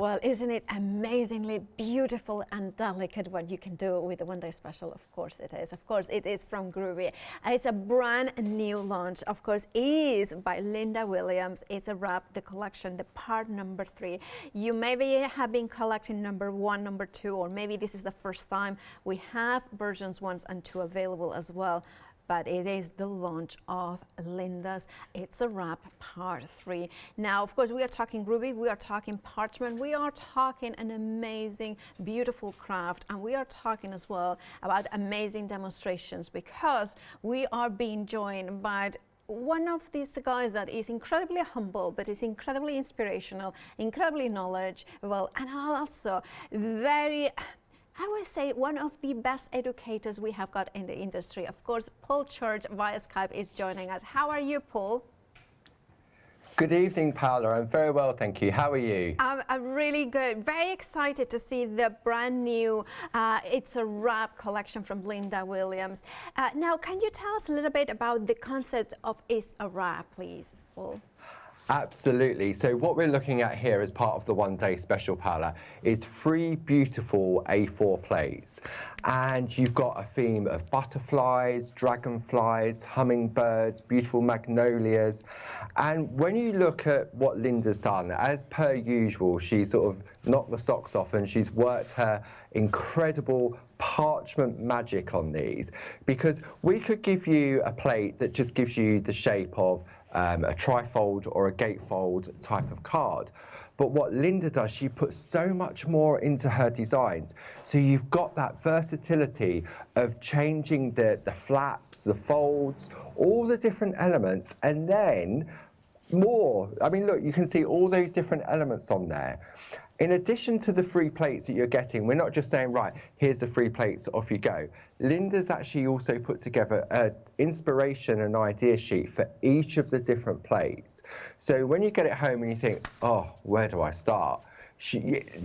Well, isn't it amazingly beautiful and delicate what you can do with the one-day special? Of course it is. Of course it is from Groovy. It's a brand new launch. Of course, it is by Linda Williams. It's a wrap, the collection, the part number 3. You maybe have been collecting number 1, number 2, or maybe this is the first time. We have versions 1 and 2 available as well. But it is the launch of Linda's It's a Wrap Part 3. Now, of course, we are talking Groovy, we are talking parchment, we are talking an amazing, beautiful craft, and we are talking as well about amazing demonstrations, because we are being joined by one of these guys that is incredibly humble, but is incredibly inspirational, incredibly knowledgeable, and also very, I would say, one of the best educators we have got in the industry. Of course, Paul Church via Skype is joining us. How are you, Paul? Good evening, Paola. I'm very well, thank you. How are you? I'm really good. Very excited to see the brand new It's a Wrap collection from Linda Williams. Now, can you tell us a little bit about the concept of It's a Wrap, please, Paul? Absolutely. So what we're looking at here as part of the one-day special, Paola, is 3 beautiful A4 plates. And you've got a theme of butterflies, dragonflies, hummingbirds, beautiful magnolias. And when you look at what Linda's done, as per usual, she's sort of knocked the socks off and she's worked her incredible parchment magic on these, because we could give you a plate that just gives you the shape of a trifold or a gatefold type of card. But what Linda does, she puts so much more into her designs. So you've got that versatility of changing the flaps, the folds, all the different elements, and then more. I mean, look, you can see all those different elements on there. In addition to the 3 plates that you're getting, we're not just saying, right, here's the 3 plates, off you go. Linda's actually also put together an inspiration and idea sheet for each of the different plates. So when you get it home and you think, oh, where do I start?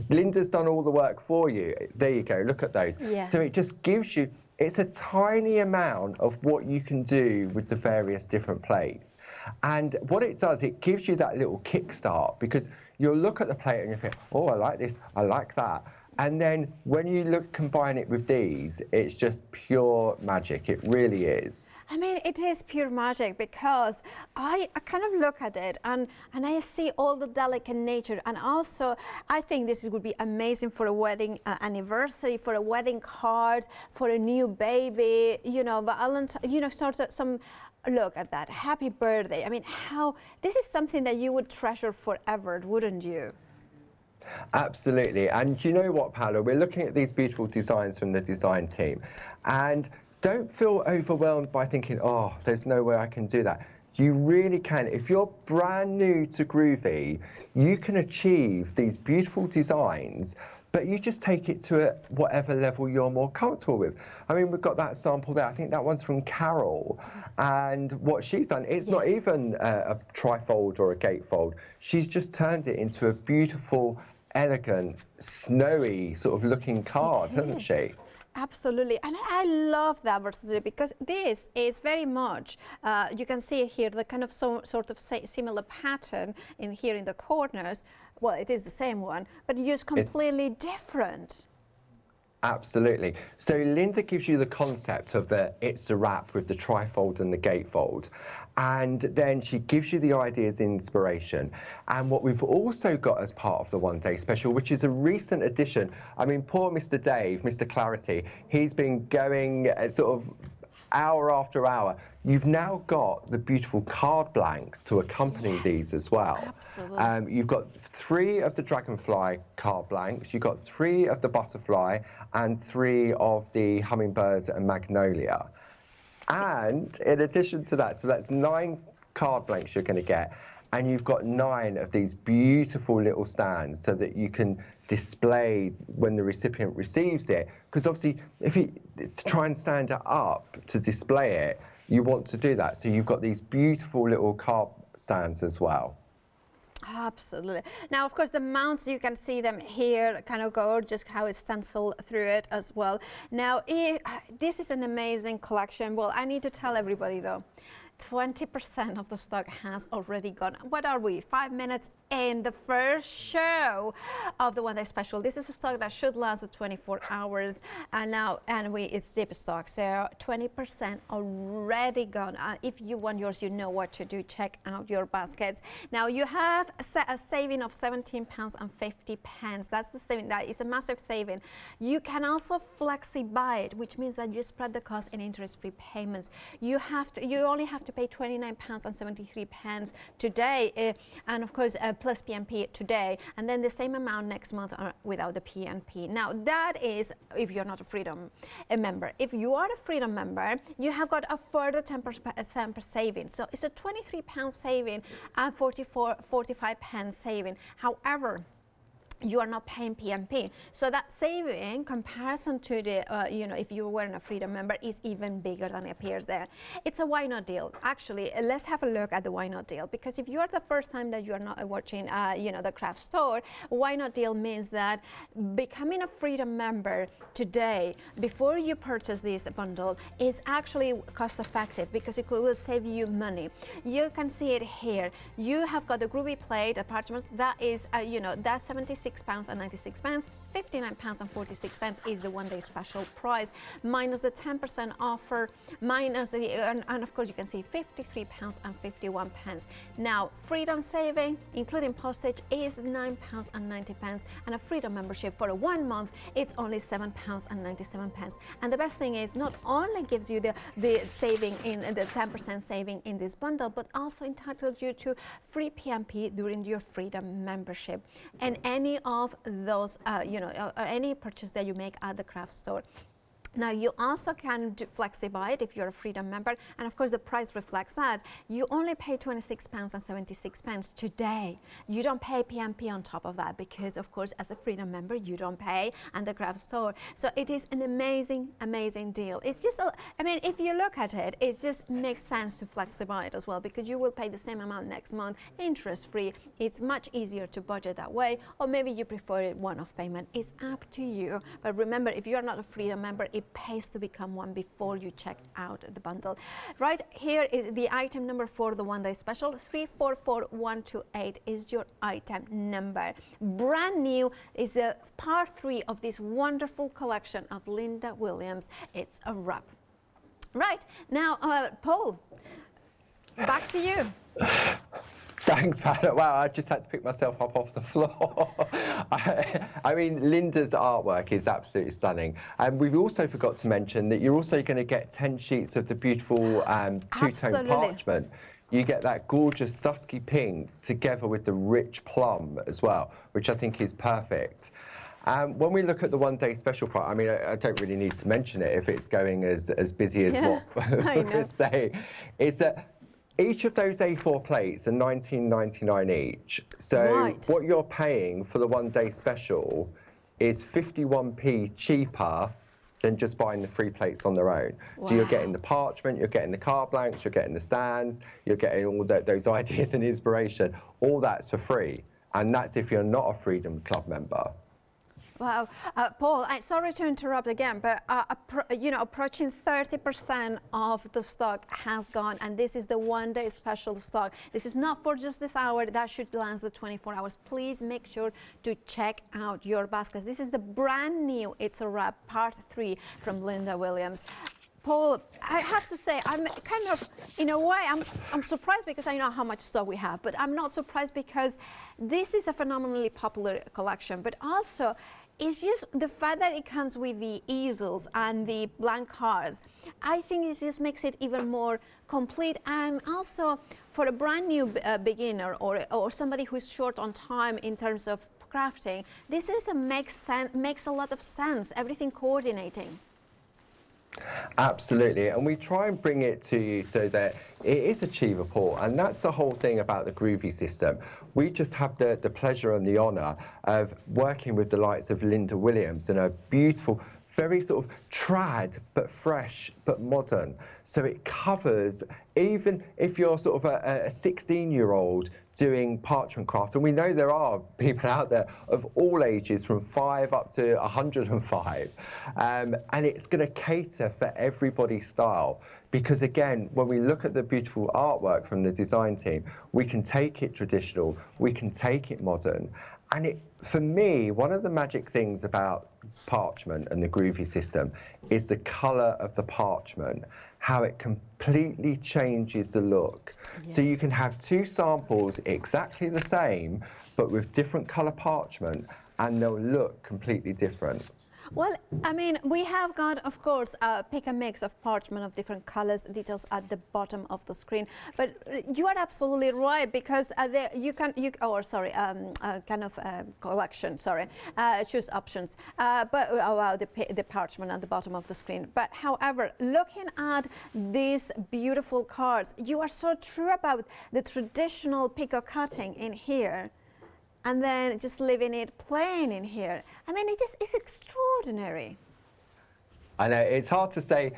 Linda's done all the work for you. There you go, look at those. Yeah. So it just gives you, it's a tiny amount of what you can do with the various different plates. And what it does, it gives you that little kickstart, because you'll look at the plate and you think, oh, I like this, I like that. And then when you combine it with these, it's just pure magic. It really is. I mean, it is pure magic, because I kind of look at it and I see all the delicate nature, and also I think this would be amazing for a wedding anniversary, for a wedding card, for a new baby, you know, Valentine, you know, sort of some. Look at that, happy birthday. I mean, this is something that you would treasure forever, wouldn't you? Absolutely. And you know what, Paola, we're looking at these beautiful designs from the design team, and don't feel overwhelmed by thinking, oh, there's no way I can do that. You really can. If you're brand new to Groovy, you can achieve these beautiful designs, but you just take it to whatever level you're more comfortable with. I mean, we've got that sample there. I think that one's from Carol. And what she's done, it's not even a trifold or a gatefold. She's just turned it into a beautiful, elegant, snowy sort of looking card, hasn't she? Absolutely, and I love that versatility, because this is very much, you can see here the kind of sort of similar pattern in here in the corners. Well, it is the same one, but used completely different. Absolutely. So Linda gives you the concept of the It's a Wrap with the trifold and the gatefold. And then she gives you the ideas and inspiration. And what we've also got as part of the one-day special, which is a recent addition. I mean, poor Mr. Dave, Mr. Clarity, he's been going sort of hour after hour. You've now got the beautiful card blanks to accompany these as well. Absolutely. You've got 3 of the Dragonfly card blanks, you've got 3 of the Butterfly, and 3 of the Hummingbird and Magnolia. And in addition to that, so that's 9 card blanks you're going to get, and you've got 9 of these beautiful little stands so that you can display when the recipient receives it. Because obviously, if you try and stand it up to display it, you want to do that. So you've got these beautiful little card stands as well. Absolutely. Now, of course, the mounts, you can see them here, kind of gorgeous, how it's stenciled through it as well. Now, this is an amazing collection. Well, I need to tell everybody, though, 20% of the stock has already gone. What are we? 5 minutes in the first show of the one-day special. This is a stock that should last 24 hours, and now it's deep stock. So 20% already gone. If you want yours, you know what to do. Check out your baskets. Now you have a saving of £17.50. That's the saving. That is a massive saving. You can also flexi buy it, which means that you spread the cost in interest-free payments. You only have to pay £29.73 today, and of course plus PNP today, and then the same amount next month without the PNP. Now that is if you're not a Freedom member. If you are a Freedom member, you have got a further 10% saving. So it's a £23 saving and 45 pence saving. However, you are not paying PNP. So that saving comparison to the, if you weren't a Freedom member, is even bigger than it appears there. It's a why not deal. Actually, let's have a look at the why not deal, because if you are the first time that you are not watching, the craft store, why not deal means that becoming a Freedom member today, before you purchase this bundle, is actually cost effective because it will save you money. You can see it here. You have got the Groovy plate, parchments, that is, that's £76.96, £59.46 is the one-day special price, minus the 10% offer, minus the, and of course you can see £53.51. Now, Freedom saving, including postage, is £9.90, and a Freedom membership for 1 month, it's only £7.97. And the best thing is, not only gives you the saving in the 10% saving in this bundle, but also entitles you to free PNP during your Freedom membership and any of those, any purchase that you make at the craft store. Now, you also can flexi buy it if you're a Freedom member, and of course the price reflects that. You only pay £26.76 today. You don't pay PNP on top of that because, of course, as a Freedom member, you don't pay at the craft store. So it is an amazing, amazing deal. It's just, if you look at it, it just makes sense to flexi buy it as well, because you will pay the same amount next month, interest-free. It's much easier to budget that way, or maybe you prefer it one-off payment. It's up to you. But remember, if you're not a Freedom member, it pays to become one before you check out the bundle. Right here is the item number for the one-day special. 344128 is your item number. Brand new is the part 3 of this wonderful collection of Linda Williams. It's a wrap. Right now, Paul, back to you. Thanks, Pat. Wow, I just had to pick myself up off the floor. I mean, Linda's artwork is absolutely stunning. And we've also forgot to mention that you're also going to get 10 sheets of the beautiful two-tone parchment. You get that gorgeous dusky pink together with the rich plum as well, which I think is perfect. When we look at the one-day special price, I mean, I don't really need to mention it if it's going as busy as what we're saying. It's that each of those A4 plates are £19.99 each. So what you're paying for the one-day special is 51p cheaper than just buying the 3 plates on their own. So you're getting the parchment, you're getting the card blanks, you're getting the stands, you're getting all those ideas and inspiration. All that's for free. And that's if you're not a Freedom Club member. Wow, Paul, sorry to interrupt again, but approaching 30% of the stock has gone, and this is the one-day special stock. This is not for just this hour. That should last the 24 hours. Please make sure to check out your baskets. This is the brand new It's a Wrap Part 3 from Linda Williams. Paul, I have to say, I'm kind of, in a way, I'm surprised because I know how much stock we have, but I'm not surprised because this is a phenomenally popular collection, but also it's just the fact that it comes with the easels and the blank cards. I think it just makes it even more complete, and also for a brand new beginner or somebody who's short on time in terms of crafting, this is makes a lot of sense, everything coordinating. Absolutely, and we try and bring it to you so that it is achievable, and that's the whole thing about the Groovy system. We just have the pleasure and the honour of working with the likes of Linda Williams and a beautiful, very sort of trad but fresh but modern. So it covers, even if you're sort of a 16-year-old doing parchment craft, and we know there are people out there of all ages from 5 up to 105, and it's going to cater for everybody's style. because again, when we look at the beautiful artwork from the design team, we can take it traditional, we can take it modern. And for me, one of the magic things about parchment and the Groovy system is the color of the parchment, how it completely changes the look. Yes. So you can have two samples exactly the same, but with different color parchment, and they'll look completely different. Well, I mean, we have got, of course, pick a mix of parchment of different colors, details at the bottom of the screen. But you are absolutely right, because collection, sorry, choose options. The parchment at the bottom of the screen. But however, looking at these beautiful cards, you are so true about the traditional pico cutting in here, and then just leaving it plain in here. I mean, it's extraordinary. I know, it's hard to say,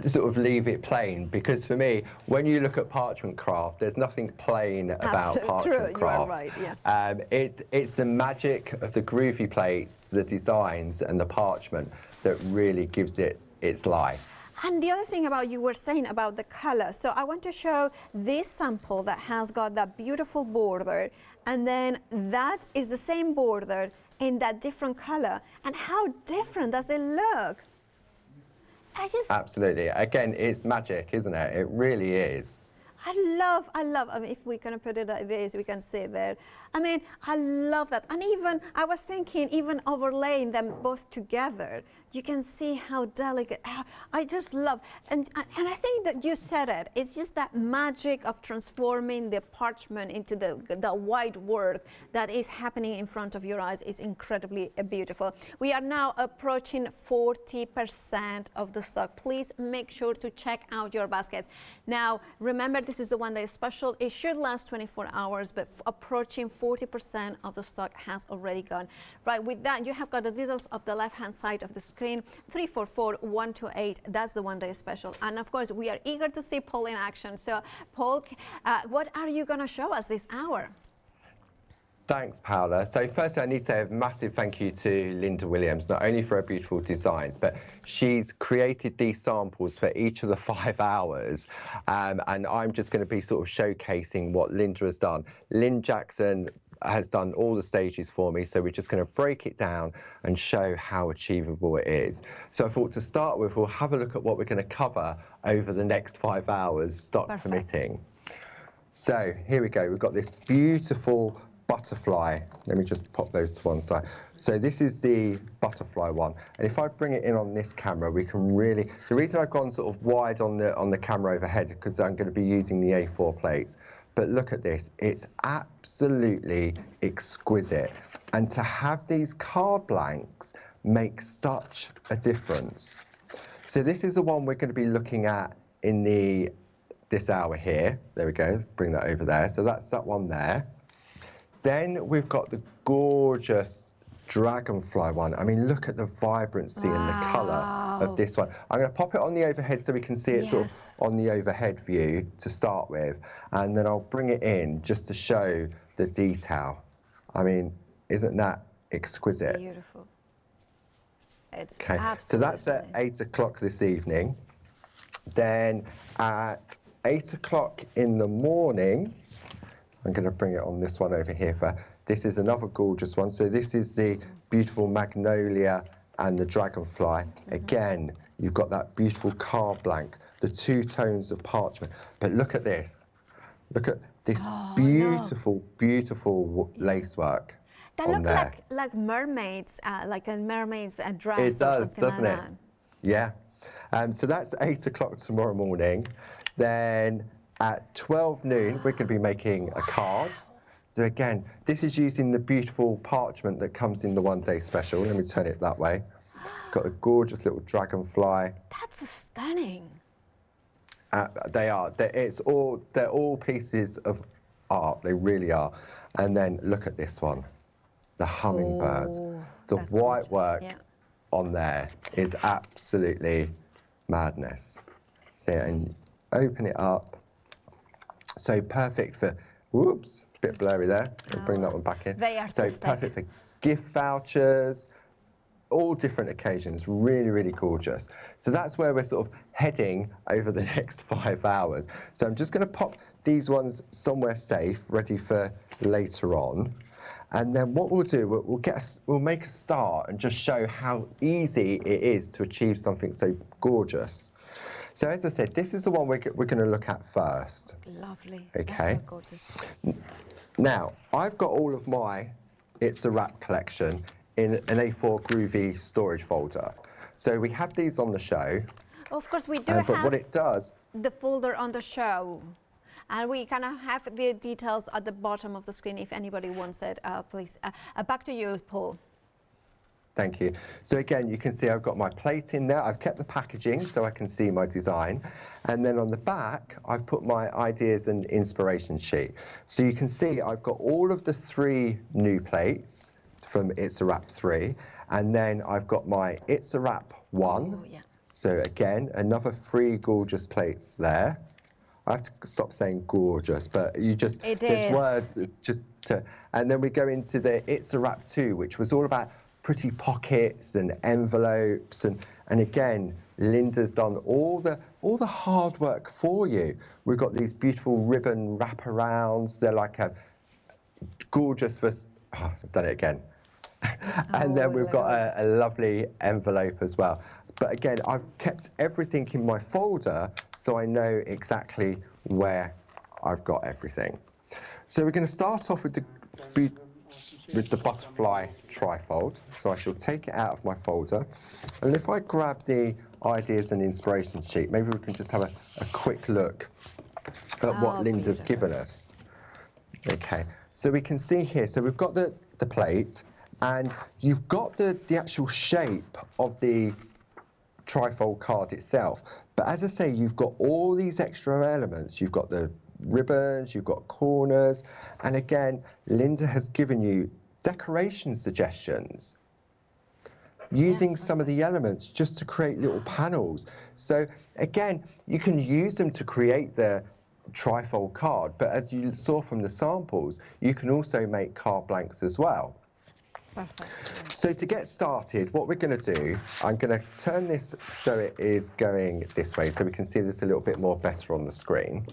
sort of leave it plain, because for me, when you look at parchment craft, there's nothing plain about parchment craft. You are right, yeah. It's the magic of the Groovy plates, the designs, and the parchment that really gives it its life. And the other thing about you were saying about the color, so I want to show this sample that has got that beautiful border, and then that is the same border in that different color. And how different does it look? Absolutely. Again, it's magic, isn't it? It really is. I love, I mean, if we can put it like this, we can see it there. I mean, I love that. And even, I was thinking, even overlaying them both together, you can see how delicate, I just love, and I think that you said it, it's just that magic of transforming the parchment into the white work that is happening in front of your eyes is incredibly beautiful. We are now approaching 40% of the stock. Please make sure to check out your baskets. Now, remember, this is the one day special. It should last 24 hours, but approaching 40% of the stock has already gone. Right, with that, you have got the details of the left-hand side of the screen, 344128, that's the one day special. And of course, we are eager to see Paul in action. So, Paul, what are you going to show us this hour? Thanks, Paola. So firstly, I need to say a massive thank you to Linda Williams, not only for her beautiful designs, but she's created these samples for each of the 5 hours. And I'm just going to be sort of showcasing what Linda has done. Lynn Jackson has done all the stages for me, so we're just going to break it down and show how achievable it is. So I thought to start with, we'll have a look at what we're going to cover over the next 5 hours, stock permitting. So here we go. We've got this beautiful butterfly. Let me just pop those to one side. So this is the butterfly one, and if I bring it in on this camera, we can really, the reason I've gone sort of wide on the camera overhead, because I'm going to be using the A4 plates. But look at this, it's absolutely exquisite. And to have these card blanks makes such a difference. So this is the one we're going to be looking at in this hour here. There we go, bring that over there. So that's that one there. Then we've got the gorgeous Dragonfly one. I mean, look at the vibrancy and the colour of this one. I'm going to pop it on the overhead so we can see it sort of on the overhead view to start with, and then I'll bring it in just to show the detail. I mean, isn't that exquisite? It's beautiful. It's okay. Absolutely. So that's at 8 o'clock this evening. Then at 8 o'clock in the morning, I'm going to bring it on this one over here. This is another gorgeous one. So this is the beautiful Magnolia and the Dragonfly. Again, you've got that beautiful card blank, the 2 tones of parchment. But look at this. Look at this beautiful, beautiful lacework. They look like mermaids, like a mermaid's dress. It does, or something doesn't like it? That. Yeah. So that's 8 o'clock tomorrow morning. Then at 12 noon, we're going to be making a card. So again, this is using the beautiful parchment that comes in the one day special. Let me turn it that way. Got a gorgeous little dragonfly. That's stunning. They are. They're all pieces of art. They really are. And then look at this one, the hummingbird. The white work on there is absolutely madness. See, and open it up. So perfect for, whoops, a bit blurry there. I'll bring that one back in. Very artistic. So perfect for gift vouchers, all different occasions, really, really gorgeous. So that's where we're sort of heading over the next 5 hours. So I'm just going to pop these ones somewhere safe, ready for later on. And then what we'll do, we'll make a start and just show how easy it is to achieve something so gorgeous. So as I said, this is the one we're going to look at first. Lovely. Okay. That's so gorgeous. Now, I've got all of my It's a Wrap collection in an A4 Groovy storage folder. So we have these on the show. Of course, we do But what it does, the folder on the show. And we kind of have the details at the bottom of the screen if anybody wants it. Please, back to you, Paul. thank you. So again, you can see I've got my plate in there. I've kept the packaging so I can see my design. And then on the back, I've put my ideas and inspiration sheet. So you can see I've got all of the 3 new plates from It's a Wrap 3. And then I've got my It's a Wrap 1. Oh, yeah. So again, another 3 gorgeous plates there. I have to stop saying gorgeous, but there's words just to, and then we go into the It's a Wrap 2, which was all about pretty pockets and envelopes, and again, Linda's done all the hard work for you. We've got these beautiful ribbon wraparounds. They're like a gorgeous I've done it again. And then we've got a lovely envelope as well. But again, I've kept everything in my folder so I know exactly where I've got everything. So we're going to start off with the butterfly trifold. So I shall take it out of my folder. And if I grab the ideas and inspiration sheet, maybe we can just have a quick look at what Linda's given us. Okay, so we can see here, so we've got the plate, and you've got the actual shape of the trifold card itself. But as I say, you've got all these extra elements. You've got the ribbons, you've got corners, and again, Linda has given you decoration suggestions using some of the elements just to create little panels. So again, you can use them to create the trifold card, but as you saw from the samples, you can also make card blanks as well. Perfect. So to get started, what we're going to do, I'm going to turn this so it is going this way so we can see this a little bit more better on the screen.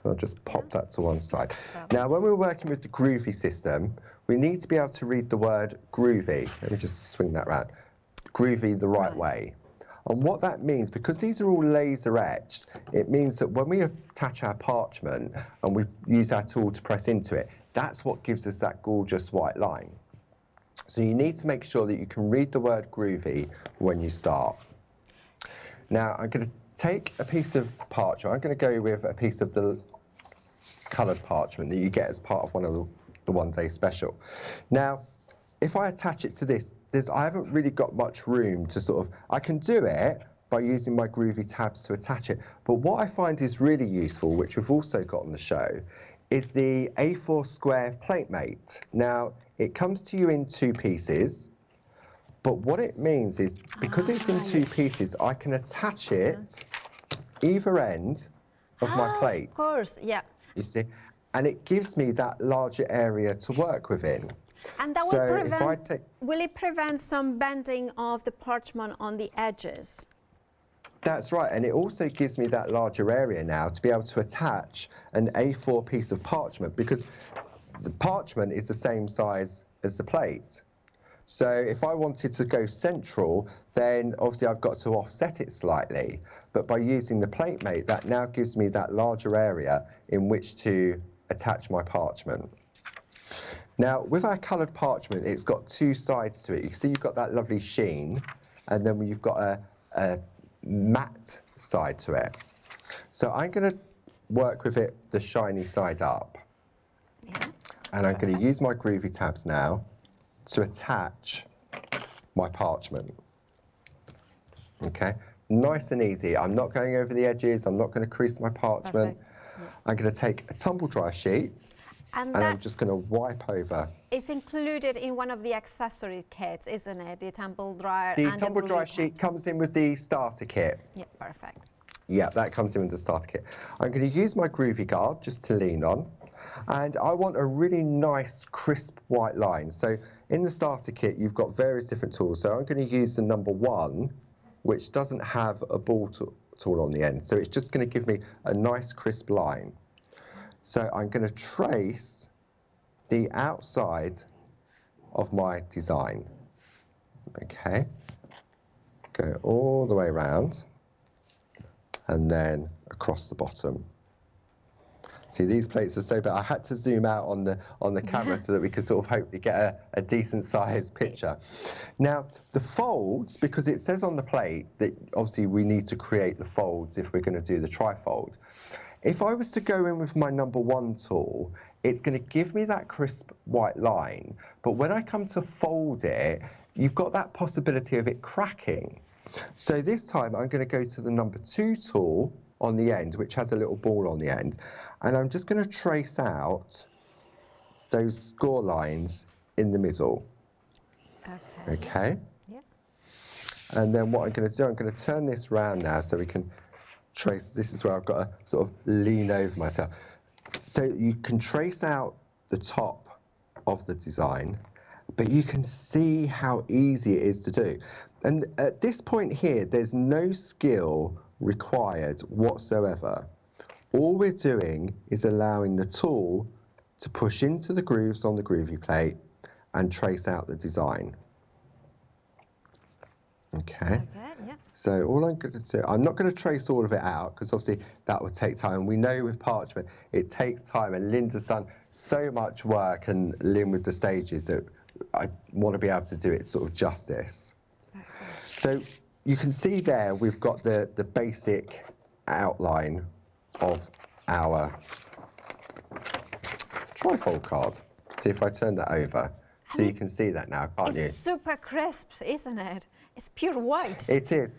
I'll just pop that to one side. Now, when we're working with the Groovy system, we need to be able to read the word groovy. Let me just swing that round. Groovy the right way. And what that means, because these are all laser etched, it means that when we attach our parchment and we use our tool to press into it, that's what gives us that gorgeous white line. So you need to make sure that you can read the word groovy when you start. Now I'm going to take a piece of parchment. I'm going to go with a piece of the coloured parchment that you get as part of one of the one-day special. Now, if I attach it to this, I haven't really got much room to sort of, I can do it by using my Groovy tabs to attach it, but what I find is really useful, which we've also got on the show, is the A4 square plate mate. Now, it comes to you in 2 pieces, but what it means is, because it's in 2 pieces, I can attach it either end of my plate. Of course, yeah. You see, and it gives me that larger area to work within. And that will it prevent some bending of the parchment on the edges? That's right, and it also gives me that larger area now to be able to attach an A4 piece of parchment, because the parchment is the same size as the plate. So if I wanted to go central, then obviously I've got to offset it slightly. But by using the plate mate, that now gives me that larger area in which to attach my parchment. Now, with our coloured parchment, it's got 2 sides to it. You can see you've got that lovely sheen, and then you've got a matte side to it. So I'm going to work with it the shiny side up. Yeah. And I'm going to use my Groovy tabs now to attach my parchment. Okay, nice and easy. I'm not going over the edges. I'm not going to crease my parchment. Yeah. I'm going to take a tumble dry sheet and I'm just going to wipe over. It's included in one of the accessory kits, isn't it? The tumble dryer. The tumble dry sheet comes in with the starter kit. Yeah, perfect. Yeah, that comes in with the starter kit. I'm going to use my Groovy guard just to lean on. And I want a really nice, crisp white line. So in the starter kit, you've got various different tools. So I'm going to use the number 1, which doesn't have a ball tool on the end. So it's just going to give me a nice, crisp line. So I'm going to trace the outside of my design. Okay. Go all the way around and then across the bottom. See, these plates are so big. I had to zoom out on the camera so that we could sort of hopefully get a decent sized picture. Now, the folds, because it says on the plate that obviously we need to create the folds if we're going to do the trifold. If I was to go in with my number 1 tool, it's going to give me that crisp white line. But when I come to fold it, you've got that possibility of it cracking. So this time I'm going to go to the number 2 tool on the end, which has a little ball on the end. And I'm just going to trace out those score lines in the middle. Okay. Yeah. And then what I'm going to do, I'm going to turn this round now so we can trace. This is where I've got to sort of lean over myself. So you can trace out the top of the design, but you can see how easy it is to do. And at this point here, there's no skill required whatsoever. All we're doing is allowing the tool to push into the grooves on the Groovy plate and trace out the design. Okay. Yeah. So all I'm going to do, I'm not going to trace all of it out because obviously that would take time. We know with parchment it takes time, and Linda's done so much work, and Lynn with the stages, that I want to be able to do it sort of justice. So you can see there we've got the basic outline of our trifold card. See if I turn that over. So you can see that now, can't you? It's super crisp, isn't it? It's pure white. It is.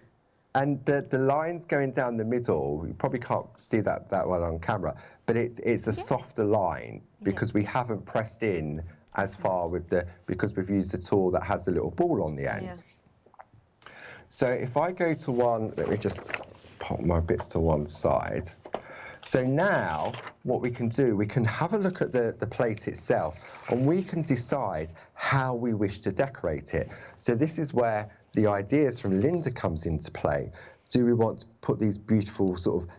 And the lines going down the middle, you probably can't see that well on camera, but it's a softer line because we haven't pressed in as far with because we've used a tool that has a little ball on the end. Yeah. So if I go to one, let me just pop my bits to one side. So now what we can do, we can have a look at the plate itself, and we can decide how we wish to decorate it. So this is where the ideas from Linda comes into play. Do we want to put these beautiful sort of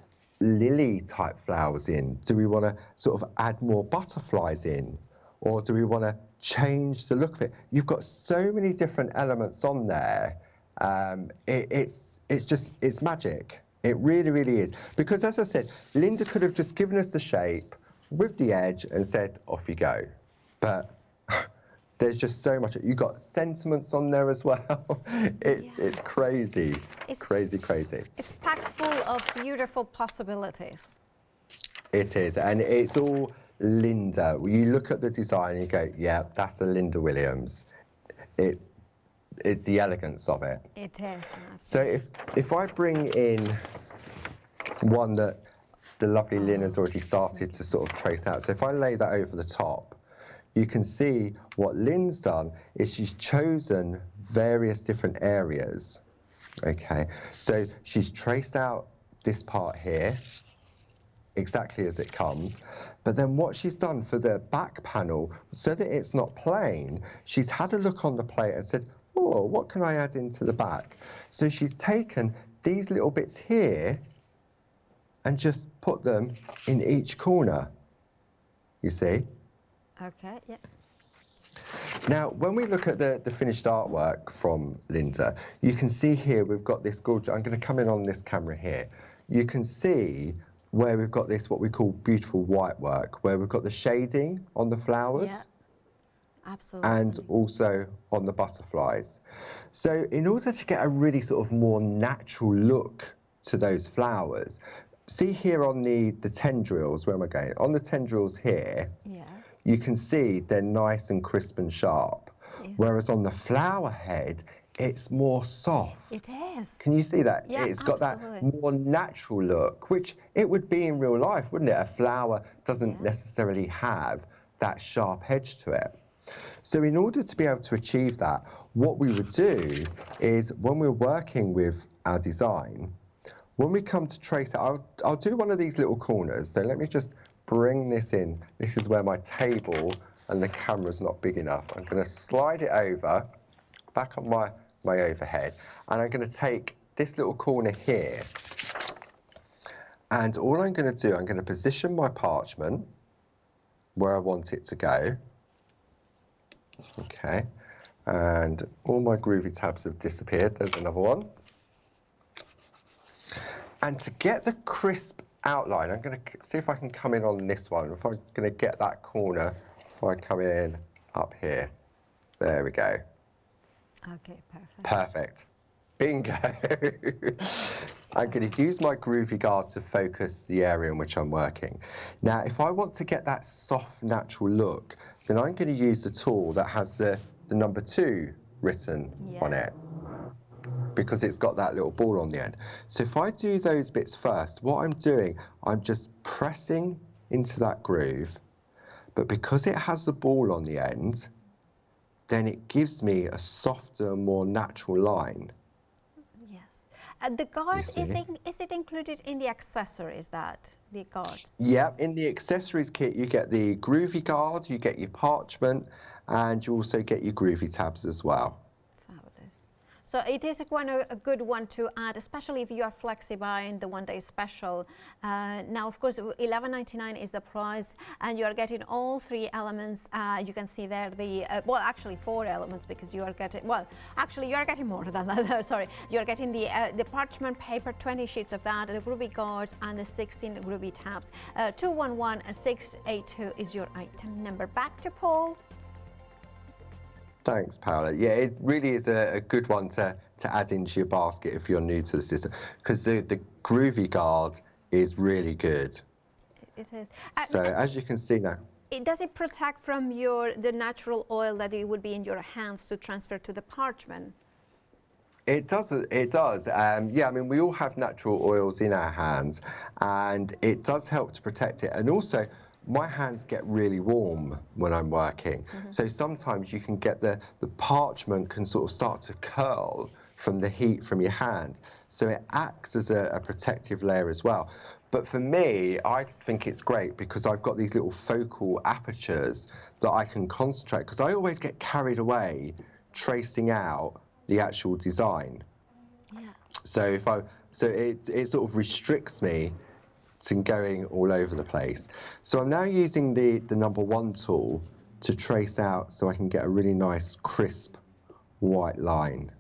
lily type flowers in? Do we want to sort of add more butterflies in? Or do we want to change the look of it? You've got so many different elements on there. It's magic. It really, really is. Because as I said, Linda could have just given us the shape with the edge and said, off you go. But there's just so much. You've got sentiments on there as well. It's crazy. It's crazy. It's packed full of beautiful possibilities. It is. And it's all Linda. You look at the design and you go, yeah, that's a Linda Williams. It's the elegance of it. It is. So if I bring in one that the lovely Lynn has already started to sort of trace out. So if I lay that over the top, you can see what Lynn's done is she's chosen various different areas. Okay, so she's traced out this part here exactly as it comes, but then what she's done for the back panel, so that it's not plain, she's had a look on the plate and said, oh, what can I add into the back? So she's taken these little bits here and just put them in each corner, you see? Okay, yeah. Now, when we look at the finished artwork from Linda, you can see here we've got this gorgeous, I'm going to come in on this camera here. You can see where we've got this, what we call beautiful white work, where we've got the shading on the flowers. Yeah. Absolutely. And also on the butterflies. So in order to get a really sort of more natural look to those flowers, see here on the tendrils, where am I going? On the tendrils here, you can see they're nice and crisp and sharp. Yeah. Whereas on the flower head, it's more soft. It is. Can you see that? Yeah, it's got that more natural look, which it would be in real life, wouldn't it? A flower doesn't necessarily have that sharp edge to it. So in order to be able to achieve that, what we would do is when we're working with our design, when we come to trace it, I'll do one of these little corners. So let me just bring this in. This is where my table and the camera's not big enough. I'm going to slide it over, back on my overhead, and I'm going to take this little corner here. And all I'm going to do, I'm going to position my parchment where I want it to go. Okay, and all my groovy tabs have disappeared. There's another one. And to get the crisp outline, I'm going to see if I can come in on this one. If I'm going to get that corner, if I come in up here. There we go. Okay, perfect. Perfect. Bingo. I'm going to use my Groovy Guard to focus the area in which I'm working. Now, if I want to get that soft, natural look, then I'm going to use the tool that has the number 2 written on it, because it's got that little ball on the end. So if I do those bits first, what I'm doing, I'm just pressing into that groove, but because it has the ball on the end, then it gives me a softer, more natural line. The guard, is it included in the accessories, the guard? Yeah, in the accessories kit you get the Groovy Guard, you get your parchment, and you also get your groovy tabs as well. Fabulous. So it is a good one to add, especially if you are flexi-buying the one-day special. Now, of course, $11.99 is the price, and you are getting all 3 elements. You can see there well, actually 4 elements, because you are getting, well, actually you are getting more than that. Sorry, you are getting the parchment paper, 20 sheets of that, the Groovy Guards, and the 16 Groovy tabs. 211682 is your item number. Back to Paul. Thanks, Paola. Yeah, it really is a good one to add into your basket if you're new to the system, because the Groovy Guard is really good. It is. So as you can see now. Does it protect from the natural oil that it would be in your hands to transfer to the parchment? It does. It does. Yeah, I mean, we all have natural oils in our hands, and it does help to protect it. And also, my hands get really warm when I'm working. So sometimes you can get the parchment can sort of start to curl from the heat from your hand. So it acts as a protective layer as well. But for me, I think it's great because I've got these little focal apertures that I can concentrate, because I always get carried away tracing out the actual design. Yeah. So it sort of restricts me to going all over the place. So I'm now using the number 1 tool to trace out so I can get a really nice crisp white line.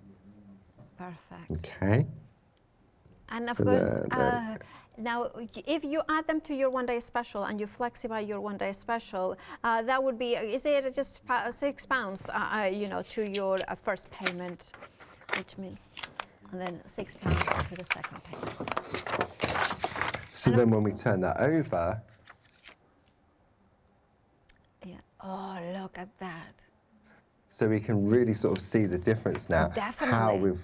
Perfect. Okay. And of course, now if you add them to your one-day special and you flexify your one-day special, that would be, is it just £6, you know, to your first payment, which means, and then £6 to the second payment. So then when we turn that over. Yeah. Oh, look at that. So we can really sort of see the difference now. Definitely. How we've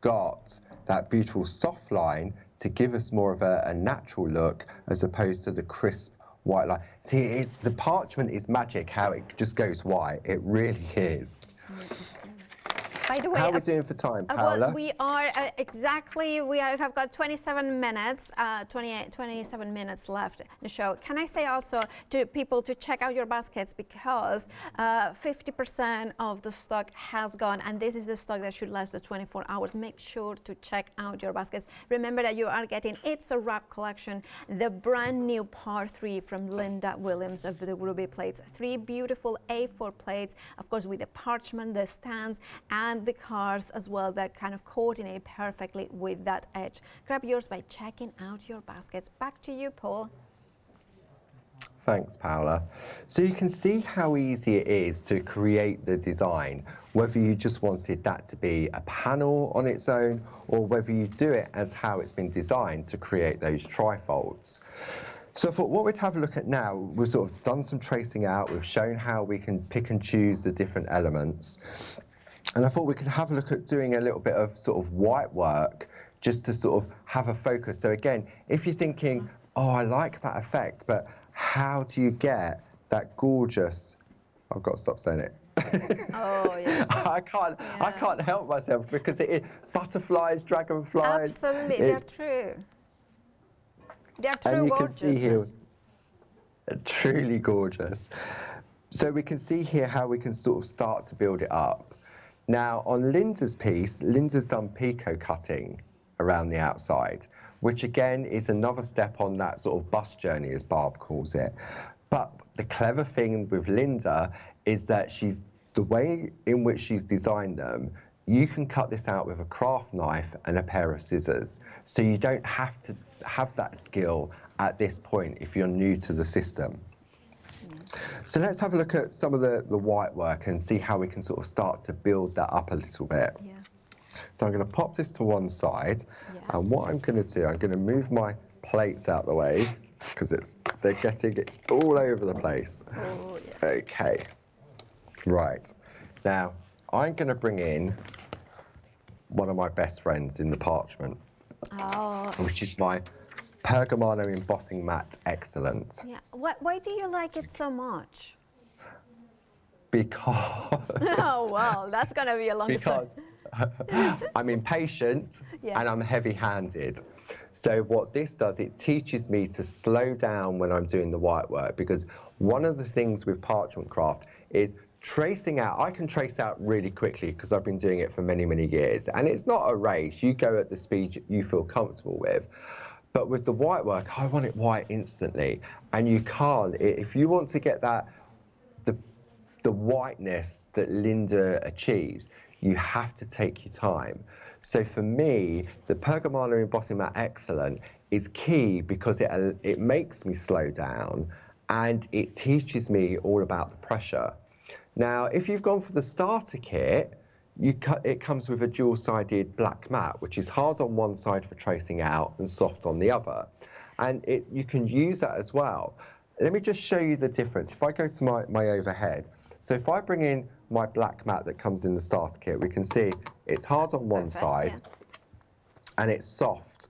got that beautiful soft line to give us more of a natural look as opposed to the crisp white line. See, the parchment is magic, how it just goes white. It really is. By the way, how are we doing for time, Paola? Well, we are have got 27 minutes, 27 minutes left in the show. Can I say also to people to check out your baskets, because 50% of the stock has gone, and this is the stock that should last the 24 hours. Make sure to check out your baskets. Remember that you are getting It's a Wrap collection, the brand new Part 3 from Linda Williams of the Ruby plates. 3 beautiful A4 plates, of course, with the parchment, the stands, and the cards as well, that kind of coordinate perfectly with that edge. Grab yours by checking out your baskets. Back to you, Paul. Thanks, Paola. So you can see how easy it is to create the design, whether you just wanted that to be a panel on its own, or whether you do it as how it's been designed to create those trifolds. So I thought what we'd have a look at now, we've sort of done some tracing out, we've shown how we can pick and choose the different elements. And I thought we could have a look at doing a little bit of sort of white work just to sort of have a focus. So again, if you're thinking, oh, I like that effect, but how do you get that gorgeous, I've got to stop saying it, Oh, yeah. I can't help myself because it is butterflies, dragonflies. Absolutely, they're true. They're And true you can see here, gorgeousness. truly gorgeous. So we can see here how we can sort of start to build it up. Now on Linda's piece, Linda's done picot cutting around the outside, which again is another step on that sort of bus journey, as Barb calls it. But the clever thing with Linda is that the way in which she's designed them, you can cut this out with a craft knife and a pair of scissors. So you don't have to have that skill at this point if you're new to the system. So let's have a look at some of the white work and see how we can sort of start to build that up a little bit. Yeah. So I'm going to pop this to one side, and what I'm going to do, I'm going to move my plates out the way because they're getting it all over the place. Oh, yeah. Okay, right. Now I'm going to bring in one of my best friends in the parchment, which is my Pergamono Embossing Mat Excellent. Yeah. Why do you like it so much? Because Oh, wow, that's going to be a long story. I'm impatient and I'm heavy-handed. So what this does, it teaches me to slow down when I'm doing the white work, because one of the things with parchment craft is tracing out. I can trace out really quickly because I've been doing it for many, many years, and it's not a race. You go at the speed you feel comfortable with. But with the white work, I want it white instantly, and you can't. If you want to get that, the whiteness that Linda achieves, you have to take your time. So for me, the Pergamono Embossing Mat Excellent is key because it makes me slow down and it teaches me all about the pressure. Now, if you've gone for the starter kit, it comes with a dual-sided black mat, which is hard on one side for tracing out and soft on the other. And you can use that as well. Let me just show you the difference. If I go to my overhead, so if I bring in my black mat that comes in the starter kit, we can see it's hard on one side and it's soft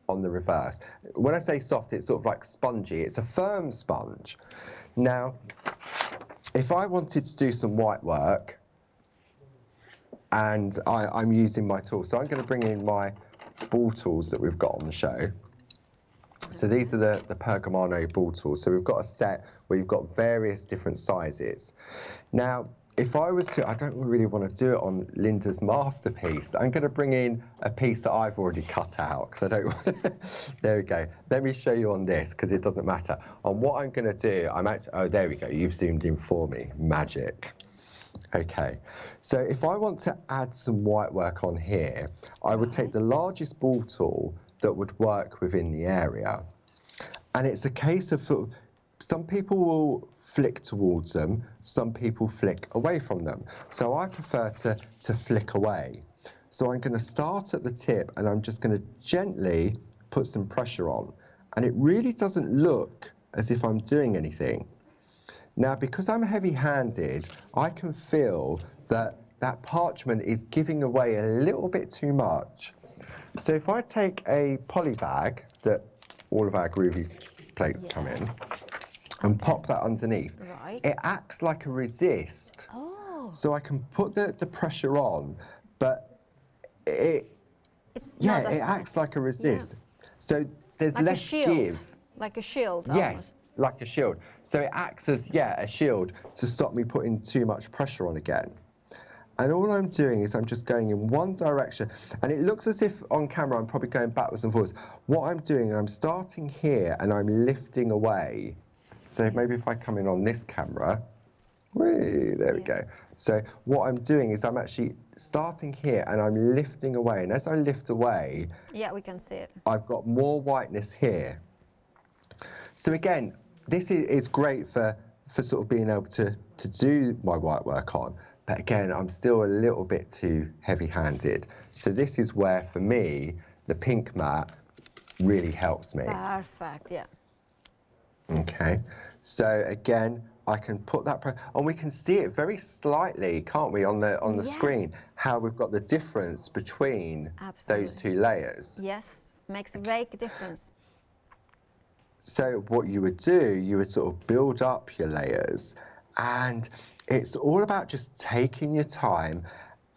on the reverse. When I say soft, it's sort of like spongy. It's a firm sponge. Now, if I wanted to do some white work, and I'm using my tools, so I'm going to bring in my ball tools that we've got on the show. So these are the Pergamono ball tools. So we've got a set where you've got various different sizes. Now, if I was to, I don't really want to do it on Linda's masterpiece. I'm going to bring in a piece that I've already cut out because I don't want there we go. Let me show you on this because it doesn't matter. And what I'm going to do, oh, there we go. You've zoomed in for me. Magic. Okay, so if I want to add some white work on here, I would take the largest ball tool that would work within the area. And it's a case of some people will flick towards them, some people flick away from them. So I prefer to flick away. So I'm going to start at the tip and I'm just going to gently put some pressure on. And it really doesn't look as if I'm doing anything. Now, because I'm heavy-handed, I can feel that that parchment is giving away a little bit too much. So if I take a poly bag that all of our Groovy plates come in and pop that underneath, it acts like a resist. Oh. So I can put the pressure on, but it acts like a resist. Yeah. So there's like less give. Like a shield. Yes. Almost. Like a shield. So it acts as, a shield to stop me putting too much pressure on again. And all I'm doing is I'm just going in one direction. And it looks as if on camera I'm probably going backwards and forwards. What I'm doing, I'm starting here and I'm lifting away. So maybe if I come in on this camera, there we go. So what I'm doing is I'm actually starting here and I'm lifting away. And as I lift away, we can see it. I've got more whiteness here. So again, this is great for sort of being able to do my white work on. But again, I'm still a little bit too heavy-handed. So this is where, for me, the pink mat really helps me. Perfect, yeah. Okay, so again, I can put that, and we can see it very slightly, can't we, on the screen, how we've got the difference between those two layers. Yes, makes a big difference. So what you would do, you would sort of build up your layers, And it's all about just taking your time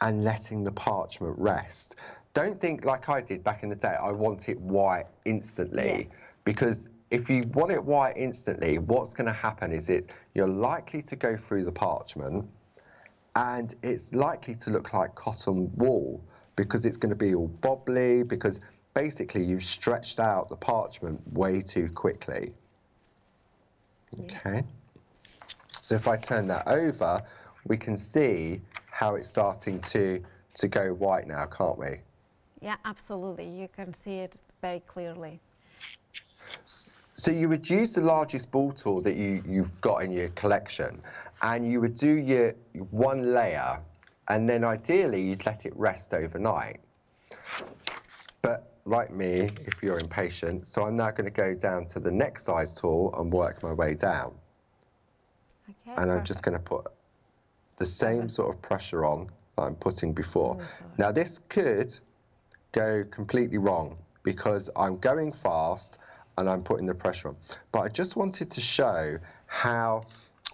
and letting the parchment rest. Don't think like I did back in the day, I want it white instantly, because if you want it white instantly, what's going to happen is you're likely to go through the parchment and it's likely to look like cotton wool, because it's going to be all bobbly, because basically you've stretched out the parchment way too quickly. Okay. So if I turn that over, we can see how it's starting to go white now, can't we? Yeah, absolutely. You can see it very clearly. So you would use the largest ball tool that you've got in your collection, and you would do your one layer, and then ideally you'd let it rest overnight. But like me, if you're impatient, so I'm now going to go down to the next size tool and work my way down. Okay, and I'm just going to put the same sort of pressure on that I'm putting before. Now this could go completely wrong because I'm going fast and I'm putting the pressure on. But I just wanted to show how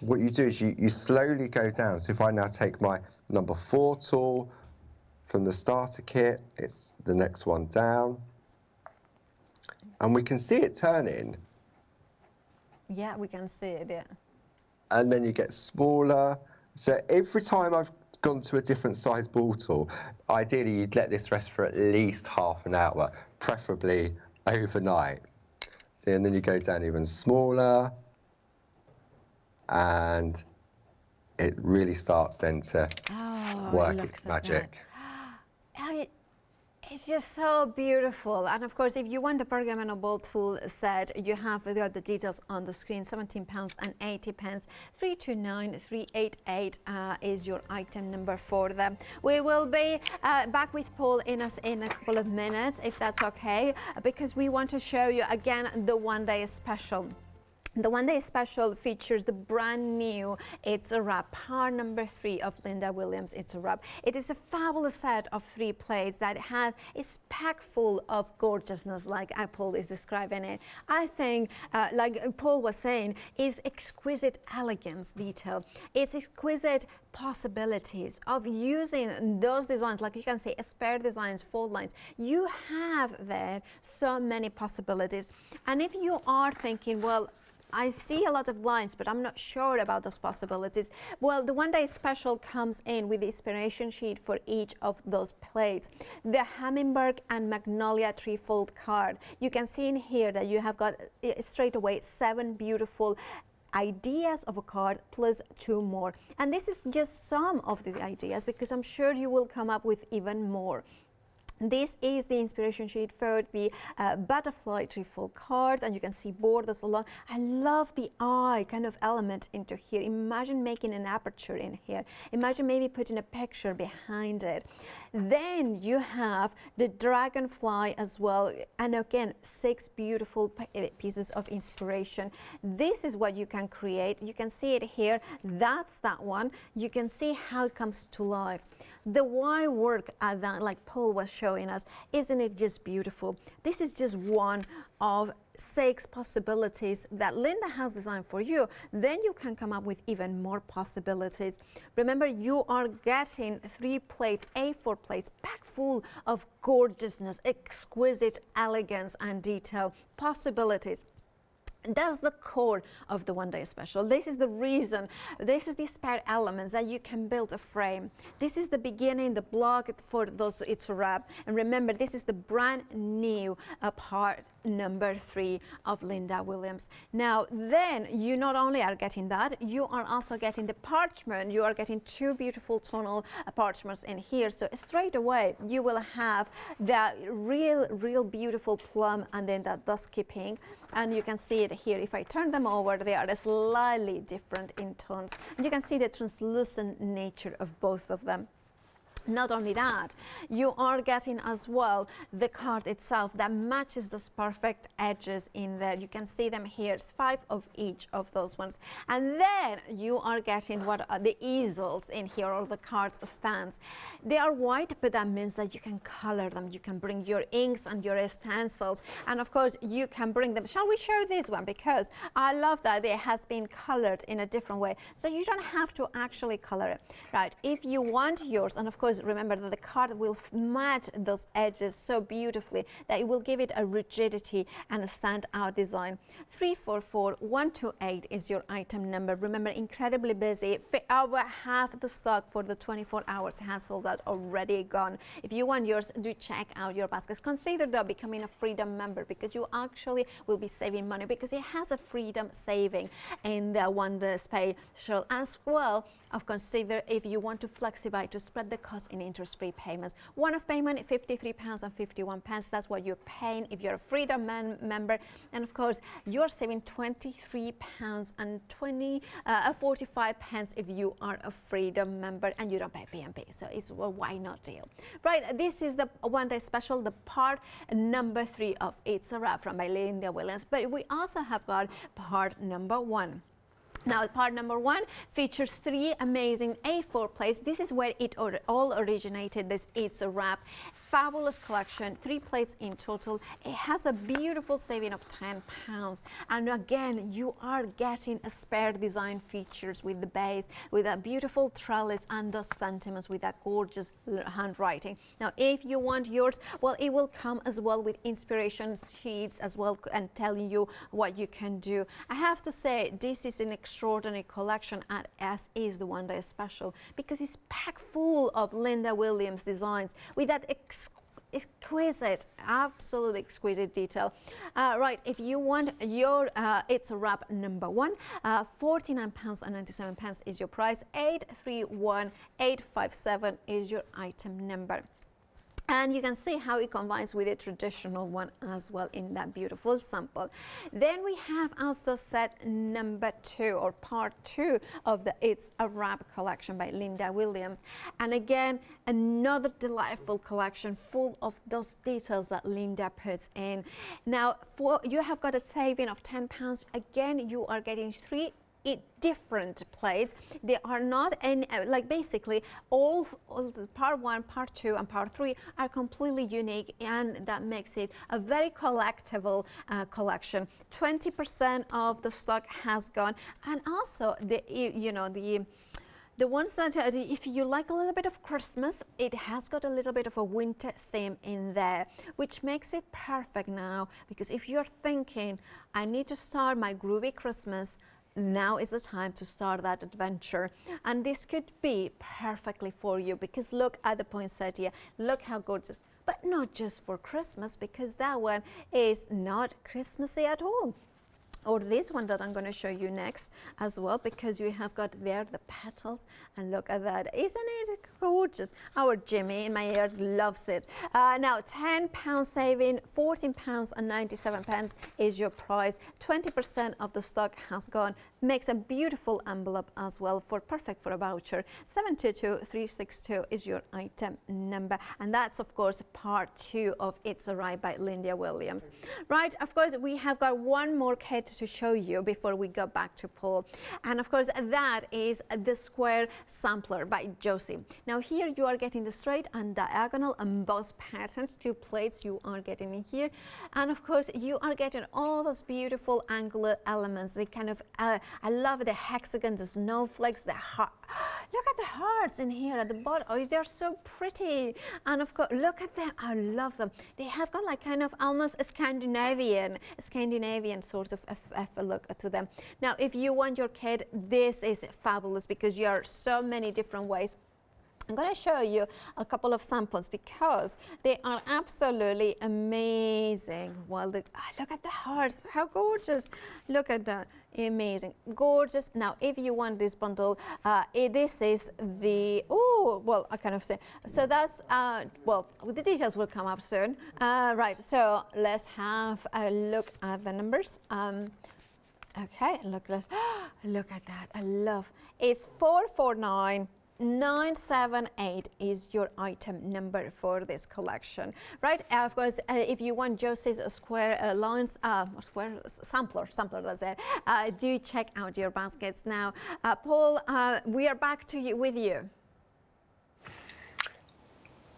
what you do is you slowly go down. So if I now take my number 4 tool from the starter kit, it's the next one down, and we can see it turning. Yeah, we can see it, yeah. And then you get smaller. So every time I've gone to a different size ball tool, ideally you'd let this rest for at least half an hour, preferably overnight. See, and then you go down even smaller, and it really starts then to work its magic. It's just so beautiful. And of course, if you want the Pergamono ball tool set, you have got the details on the screen. £17 and 80 pence. 329388 is your item number for them. We will be back with Paul in a couple of minutes, if that's okay, because we want to show you again the one-day special. The one-day special features the brand new It's a Wrap, part number 3 of Linda Williams' It's a Wrap. It is a fabulous set of 3 plates that is packed full of gorgeousness, like Paul is describing it. I think, like Paul was saying, is exquisite elegance detail. It's exquisite possibilities of using those designs, like you can say spare designs, fold lines. You have there so many possibilities. And if you are thinking, well, I see a lot of lines, but I'm not sure about those possibilities. Well, the one-day special comes in with the inspiration sheet for each of those plates. The Hummingbird and Magnolia Trifold card. You can see in here that you have got straight away 7 beautiful ideas of a card plus 2 more. And this is just some of the ideas, because I'm sure you will come up with even more. This is the inspiration sheet for the butterfly trifold cards, and you can see borders along. I love the eye kind of element into here. Imagine making an aperture in here. Imagine maybe putting a picture behind it. Then you have the Dragonfly as well, and again 6 beautiful pieces of inspiration. This is what you can create. You can see it here. That's that one. You can see how it comes to life. The wire work at that, like Paul was showing us, isn't it just beautiful? This is just one of 6 possibilities that Linda has designed for you. Then you can come up with even more possibilities. Remember, you are getting 3 plates, A4 plates, packed full of gorgeousness, exquisite elegance and detail possibilities. That's the core of the one-day special. This is the reason, this is the spare elements that you can build a frame. This is the beginning, the block for those It's a Wrap. And remember, this is the brand new part number 3 of Linda Williams. Now, then you not only are getting that, you are also getting the parchment. You are getting 2 beautiful tonal parchments in here. So straight away, you will have that real beautiful plum and then that dusky pink. And you can see it here. If I turn them over, they are slightly different in tones. And you can see the translucent nature of both of them. Not only that, you are getting as well the card itself that matches those perfect edges in there. You can see them here. It's 5 of each of those ones. And then you are getting what are the easels in here, or the card stands. They are white, but that means that you can color them. You can bring your inks and your stencils. And of course, you can bring them. Shall we show this one? Because I love that it has been colored in a different way. So you don't have to actually color it. Right. If you want yours, and of course, remember that the card will match those edges so beautifully that it will give it a rigidity and a standout design. 344128 is your item number. Remember, incredibly busy. Over half the stock for the 24 hours has sold out, already gone. If you want yours, do check out your baskets. Consider though becoming a Freedom member, because you actually will be saving money, because it has a Freedom saving in the one special as well. Of consider if you want to flexify to spread the cost in interest-free payments. One-off payment, £53.51. That's what you're paying if you're a Freedom member. And of course, you're saving £23.45 if you are a Freedom member and you don't pay PMP. So it's a why not deal. Right, this is the one-day special, the part number 3 of It's a Wrap from by Linda Williams. But we also have got part number 1. Now, part number 1 features 3 amazing A4 plates. This is where it all originated, this It's a Wrap. Fabulous collection, 3 plates in total. It has a beautiful saving of £10. And again, you are getting a spare design features with the base, with a beautiful trellis and those sentiments with that gorgeous handwriting. Now, if you want yours, well, it will come as well with inspiration sheets as well and telling you what you can do. I have to say, this is an extraordinary collection, as is the one day special, because it's packed full of Linda Williams designs with that exquisite, absolutely exquisite detail. Right, if you want your It's a Wrap number 1, £49.97 is your price. 831857 is your item number. And you can see how it combines with a traditional one as well in that beautiful sample. Then we have also set number 2, or part 2 of the It's a Wrap collection by Linda Williams. And again, another delightful collection full of those details that Linda puts in. Now, you have got a saving of £10. Again, you are getting 3 different plates. They are not any, like basically all the part 1, part 2 and part 3 are completely unique, and that makes it a very collectible collection. 20% of the stock has gone, and also the ones that if you like a little bit of Christmas, it has got a little bit of a winter theme in there, which makes it perfect now, because if you're thinking I need to start my groovy Christmas, now is the time to start that adventure, and this could be perfectly for you, because look at the poinsettia, look how gorgeous. But not just for Christmas, because that one is not Christmassy at all. Or this one that I'm going to show you next as well, because you have got there the petals, and look at that. Isn't it gorgeous? Our Jimmy in my ear loves it. Now, £10 saving, £14.97 is your price. 20% of the stock has gone. Makes a beautiful envelope as well, perfect for a voucher. 722362 is your item number, and that's of course part 2 of It's a Wrap by Linda Williams. Right, of course we have got one more kit to show you before we go back to Paul, and of course that is the square sampler by Josie. Now here you are getting the straight and diagonal embossed patterns, 2 plates you are getting in here, and of course you are getting all those beautiful angular elements. They kind of I love the hexagon, the snowflakes, the heart. Look at the hearts in here at the bottom. Oh, they're so pretty. And of course, look at them. I love them. They have got like kind of almost a Scandinavian sort of a look to them. Now, if you want your kit, this is fabulous, because you are so many different ways. I'm going to show you a couple of samples because they are absolutely amazing. Well, look at the hearts, how gorgeous. Look at that, amazing, gorgeous. Now, if you want this bundle, this is the, oh, well, I kind of say, so that's, well, the details will come up soon. Right, so let's have a look at the numbers. Okay, look at that, I love, it's 449. 978 is your item number for this collection, right? Of course, if you want Josie's square lines, square sampler, that's it. Do check out your baskets now. Paul, we are back to you with you.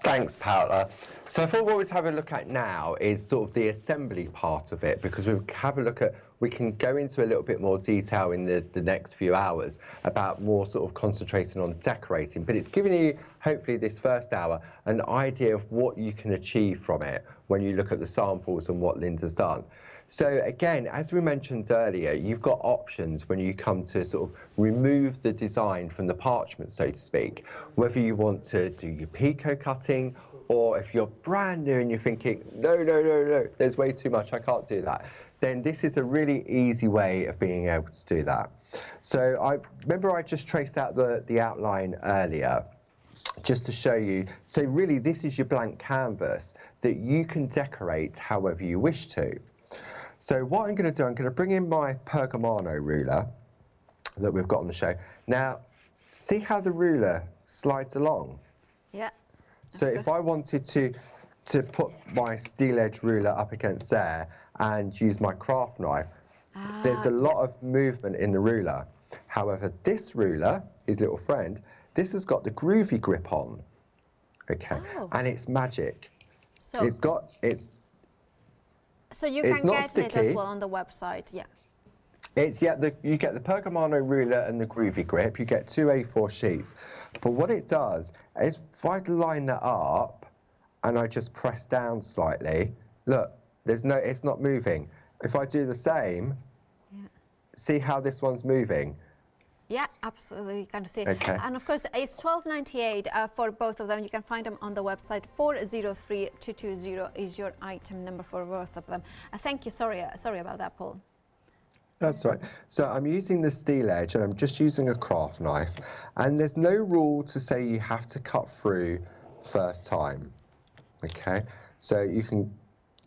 Thanks, Paola. So I thought what we'd have a look at now is sort of the assembly part of it, because we can go into a little bit more detail in the next few hours about more sort of concentrating on decorating, but it's giving you, hopefully this first hour, an idea of what you can achieve from it when you look at the samples and what Linda's done. So again, as we mentioned earlier, you've got options when you come to sort of remove the design from the parchment, so to speak, whether you want to do your picot cutting, or if you're brand new and you're thinking, no, there's way too much, I can't do that, then this is a really easy way of being able to do that. So I remember I just traced out the outline earlier, just to show you. So really, this is your blank canvas that you can decorate however you wish to. So what I'm going to do, I'm going to bring in my Pergamono ruler that we've got on the show. Now, see how the ruler slides along? Yeah. So if I wanted to put my steel edge ruler up against there and use my craft knife, there's a lot of movement in the ruler. However, this ruler, his little friend, this has got the Groovy Grip on, okay, and it's magic. So so you can get sticky. it as well on the website, yeah. You get the Pergamono ruler and the Groovy Grip. You get 2 A4 sheets. But what it does is, if I line that up and I just press down slightly, look, it's not moving. If I do the same, see how this one's moving? Yeah, absolutely, you can see. Okay. And of course, it's $12.98 for both of them. You can find them on the website. 403220 is your item number for both of them. Thank you. Sorry about that, Paul. That's right. So I'm using the steel edge and I'm just using a craft knife. And there's no rule to say you have to cut through first time. Okay. So you can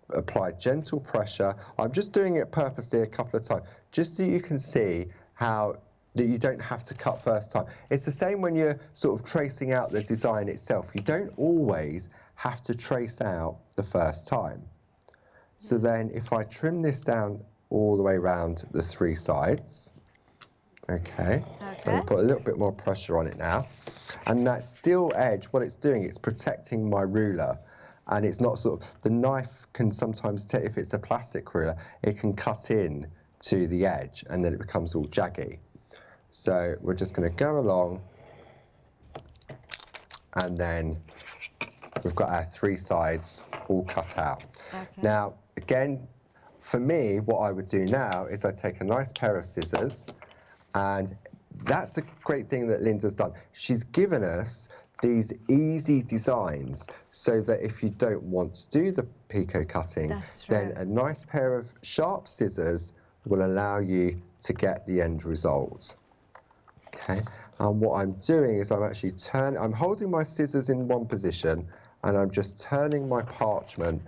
apply gentle pressure. I'm just doing it purposely a couple of times, just so you can see how that you don't have to cut first time. It's the same when you're sort of tracing out the design itself. You don't always have to trace out the first time. So then if I trim this down all the way around the 3 sides, okay, and put a little bit more pressure on it now, and that steel edge, what it's doing, it's protecting my ruler, and it's not sort of, the knife can sometimes, if it's a plastic ruler, it can cut in to the edge and then it becomes all jaggy. So we're just going to go along, and then we've got our 3 sides all cut out. Okay. Now, again, for me, what I would do now is I take a nice pair of scissors, and that's a great thing that Linda's done. She's given us these easy designs so that if you don't want to do the picot cutting, then a nice pair of sharp scissors will allow you to get the end result. Okay, and what I'm doing is I'm holding my scissors in one position and I'm just turning my parchment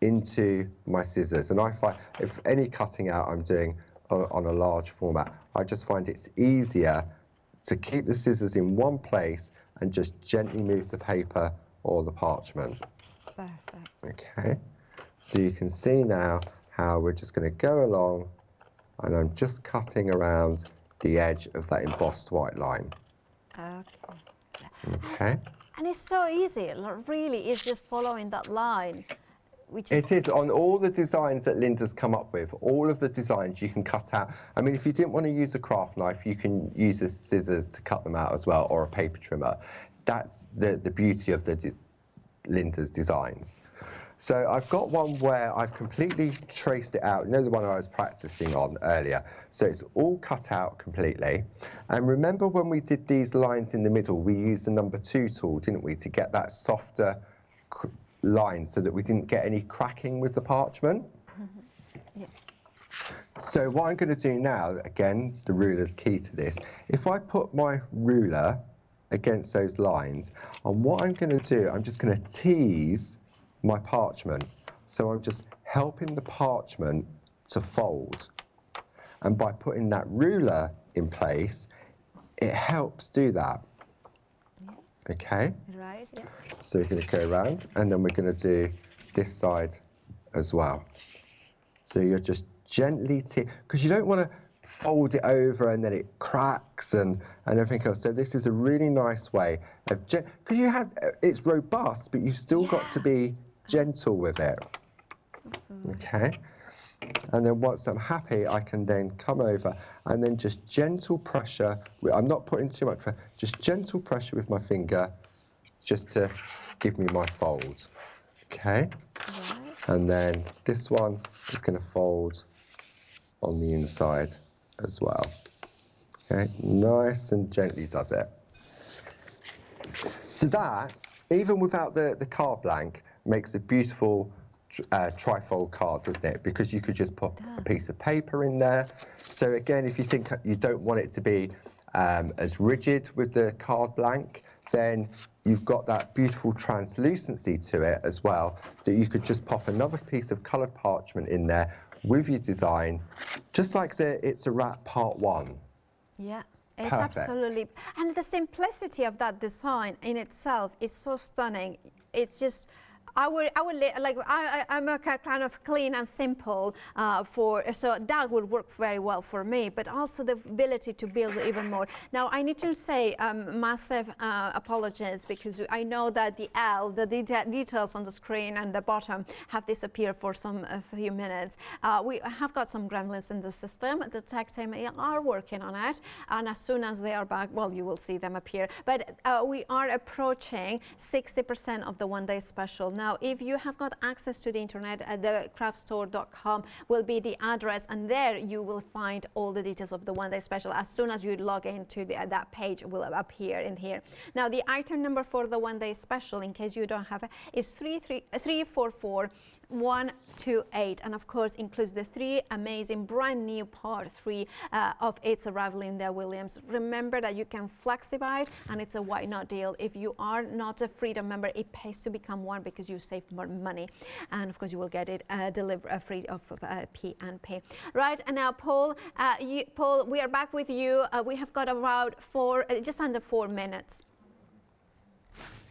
into my scissors. And I find if any cutting out I'm doing on a large format, I just find it's easier to keep the scissors in one place and just gently move the paper or the parchment. Perfect. Okay, so you can see now how we're just going to go along and I'm just cutting around the edge of that embossed white line. Okay. And it's so easy, it really is just following that line. It is, on all the designs that Linda's come up with, all of the designs you can cut out. I mean, if you didn't want to use a craft knife, you can use the scissors to cut them out as well, or a paper trimmer. That's the beauty of Linda's designs. So I've got one where I've completely traced it out. You know, the one I was practicing on earlier. So it's all cut out completely. And remember when we did these lines in the middle, we used the number 2 tool, didn't we, to get that softer line so that we didn't get any cracking with the parchment? Yeah. So what I'm going to do now, again, the ruler's key to this. If I put my ruler against those lines, and what I'm going to do, I'm just going to tease my parchment. So I'm just helping the parchment to fold. And by putting that ruler in place, it helps do that. Okay. Right, yeah. So we're going to go around, and then we're going to do this side as well. So you're just gently, because you don't want to fold it over and then it cracks and everything else. So this is a really nice way of, because you have, it's robust, but you've still got to be gentle with it. Absolutely. Okay. And then once I'm happy, I can then come over and then just gentle pressure. I'm not putting too much pressure, just gentle pressure with my finger, just to give me my fold. Okay. Right. And then this one is going to fold on the inside as well. Okay, nice and gently does it. So that, even without the card blank, makes a beautiful trifold card, doesn't it? Because you could just put a piece of paper in there. So again, if you think you don't want it to be as rigid with the card blank, then you've got that beautiful translucency to it as well, that you could just pop another piece of coloured parchment in there with your design, just like the It's a Wrap Part 1. Yeah, it's Perfect. absolutely, and the simplicity of that design in itself is so stunning. It's just, I'm a kind of clean and simple so that would work very well for me, but also the ability to build even more. Now I need to say massive apologies, because I know that the details on the screen and the bottom have disappeared for a few minutes. We have got some gremlins in the system. The tech team are working on it, and as soon as they are back, well, you will see them appear. But we are approaching 60% of the one-day special. Now, if you have got access to the internet, thecraftstore.com will be the address, and there you will find all the details of the one-day special. As soon as you log into that page, will appear in here. Now, the item number for the one-day special, in case you don't have it, is 344128, and of course includes the 3 amazing brand new part 3 of It's a Wrap Linda Williams. Remember that you can flexify it, and it's a why not deal. If you are not a Freedom member, it pays to become one, because you save more money, and of course you will get it delivered free of P&P. Right, and now Paul, Paul, we are back with you. We have got about just under 4 minutes.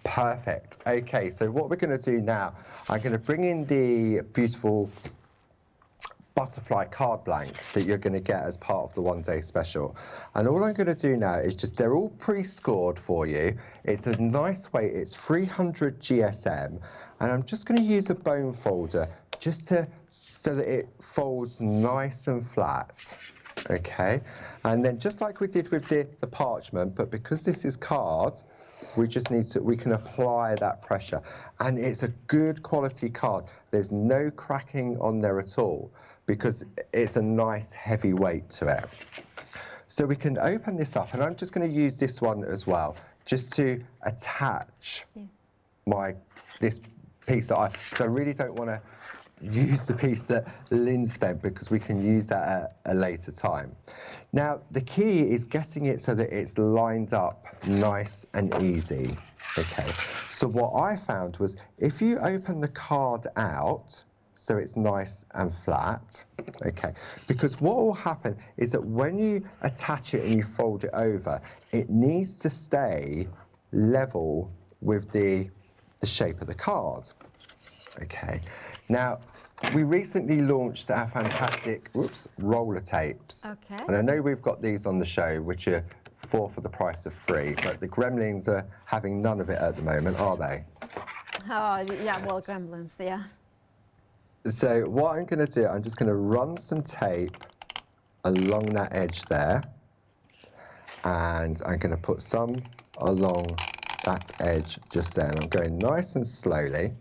Perfect. Okay, so what we're going to do now, I'm going to bring in the beautiful butterfly card blank that you're going to get as part of the one-day special. And all I'm going to do now is they're all pre-scored for you. It's a nice weight, it's 300 GSM, and I'm just going to use a bone folder just so that it folds nice and flat. Okay, and then just like we did with the parchment, but because this is card, we can apply that pressure, and it's a good quality card. There's no cracking on there at all, because it's a nice heavy weight to it. So we can open this up, and I'm just going to use this one as well, just to attach this piece that I really don't want to use the piece that Lynn spent, because we can use that at a later time. Now, the key is getting it so that it's lined up nice and easy. Okay, so what I found was if you open the card out so it's nice and flat, okay, because what will happen is that when you attach it and you fold it over, it needs to stay level with the shape of the card. Okay, now we recently launched our fantastic roller tapes. Okay. And I know we've got these on the show, which are 4 for the price of 3, but the gremlins are having none of it at the moment, are they? Oh, yeah, well, gremlins, yeah. So what I'm going to do, I'm just going to run some tape along that edge there, and I'm going to put some along that edge just there, and I'm going nice and slowly.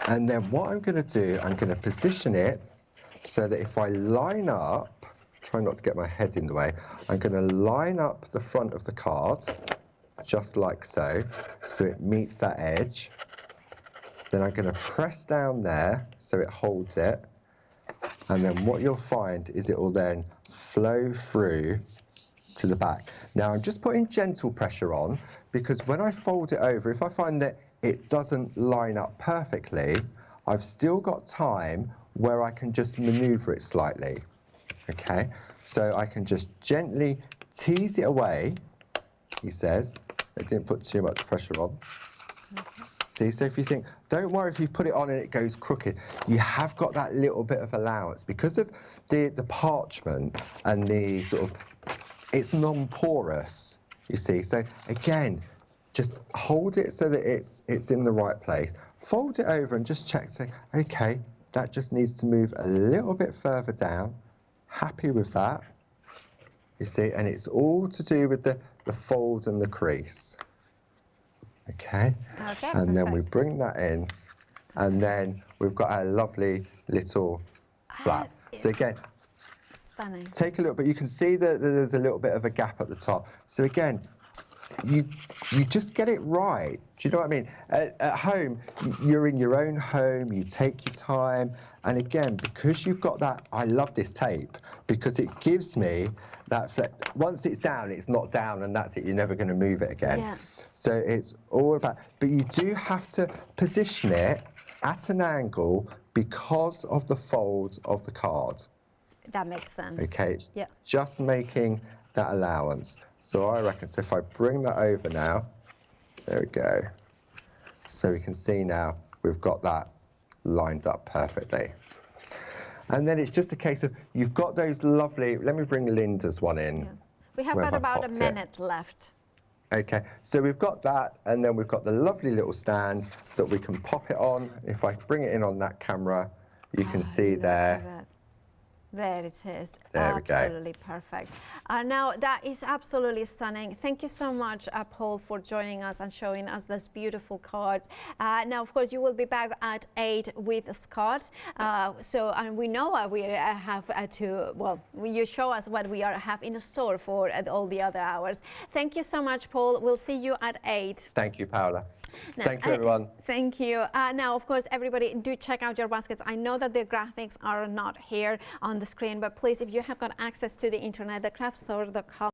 And then what I'm going to do, I'm going to position it so that if I line up, try not to get my head in the way, I'm going to line up the front of the card, just like so it meets that edge. Then I'm going to press down there so it holds it. And then what you'll find is it will then flow through to the back. Now I'm just putting gentle pressure on, because when I fold it over, if I find that it doesn't line up perfectly, I've still got time where I can just maneuver it slightly. Okay, so I can just gently tease it away, he says, It didn't put too much pressure on. Okay. See, so if you think, don't worry if you put it on and it goes crooked, you have got that little bit of allowance because of the parchment and the sort of, it's non-porous, you see. So again, just hold it so that it's in the right place. Fold it over and just check, say, okay, that just needs to move a little bit further down. Happy with that, you see, and it's all to do with the fold and the crease. Okay, and then we bring that in, and then we've got our lovely little flap. So again, stunning. Take a little bit, you can see that there's a little bit of a gap at the top. So again, you just get it right. Do you know what I mean? At home, you're in your own home, you take your time, and again, because you've got that, I love this tape, because it gives me that once it's down, it's not down, and that's it, you're never going to move it again. Yeah. So it's all about, but you do have to position it at an angle because of the fold of the card. That makes sense. Okay, yeah. Just making that allowance. So I reckon, so if I bring that over now, there we go. So we can see now we've got that lined up perfectly. And then it's just a case of, you've got those lovely, let me bring Linda's one in. Yeah. We have got about a minute left. Okay, so we've got that, and then we've got the lovely little stand that we can pop it on. If I bring it in on that camera, you can see there. There it is. There we go. Absolutely perfect. Now that is absolutely stunning. Thank you so much, Paul, for joining us and showing us this beautiful cards. Now, of course, you will be back at 8 with Scott. And we know what we have you show us what we have in store for all the other hours. Thank you so much, Paul. We'll see you at 8. Thank you, Paola. Now, thank you, everyone. Thank you. Now, of course, everybody, do check out your baskets. I know that the graphics are not here on the screen, but please, if you have got access to the internet, thecraftstore.com.